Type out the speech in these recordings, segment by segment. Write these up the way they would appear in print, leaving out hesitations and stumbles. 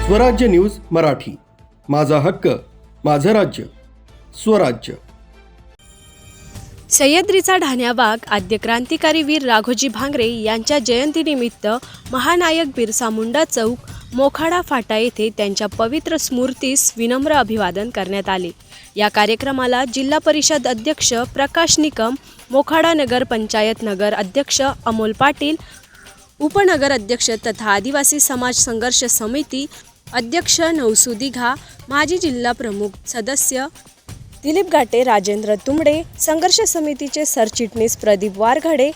स्वराज्य न्यूज मराठी, माझा हक्क माझं राज्य स्वराज्य। सह्याद्रीचा ढाण्यावाघ आद्य क्रांतिकारी वीर राघोजी भांगरे यांच्या जयंतीनिमित्त महानायक बिरसा मुंडा चौक, मोखाडा फाटा येथे त्यांच्या पवित्र स्मृतीस विनम्र अभिवादन करण्यात आले। या कार्यक्रमाला जिल्हा परिषद अध्यक्ष प्रकाश निकम, मोखाडा नगर पंचायत नगर अध्यक्ष अमोल पाटील, उपनगर अध्यक्ष तथा आदिवासी समाज संघर्ष समिती अध्यक्ष नवसू दिघा, माजी जिल्हा प्रमुख सदस्य दिलीप घाटे, राजेंद्र तुंबडे, संघर्ष समितीचे सरचिटणीस प्रदीप वारघडे,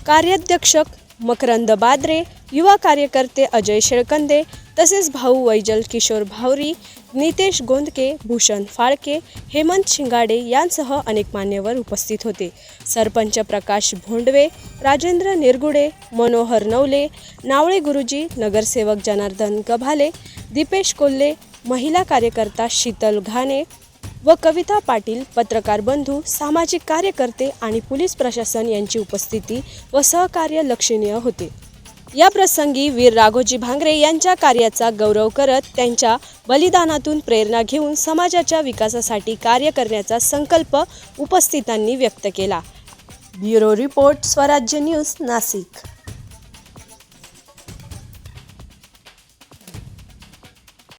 कार्याध्यक्ष मकरंद बाद्रे, युवा कार्यकर्ते अजय शेळकंदे तसेच भाऊ वैजल किशोर भावरी, नितेश गोंदके, भूषण फाळके, हेमंत शिंगाडे यांसह अनेक मान्यवर उपस्थित होते। सरपंच प्रकाश भोंडवे, राजेंद्र निरगुडे, मनोहर नवले, नावळे गुरुजी, नगरसेवक जनार्दन गभाले, दीपेश कोल्हे, महिला कार्यकर्ता शीतल घाणे व कविता पाटील, पत्रकार बंधू, सामाजिक कार्यकर्ते आणि पोलीस प्रशासन यांची उपस्थिती व सहकार्य लक्षणीय होते। या प्रसंगी वीर राघोजी भांगरे यांच्या कार्याचा गौरव करत त्यांच्या बलिदानातून प्रेरणा घेऊन समाजाच्या विकासासाठी कार्य करण्याचा संकल्प उपस्थितांनी व्यक्त केला। ब्युरो रिपोर्ट, स्वराज्य न्यूज, नाशिक।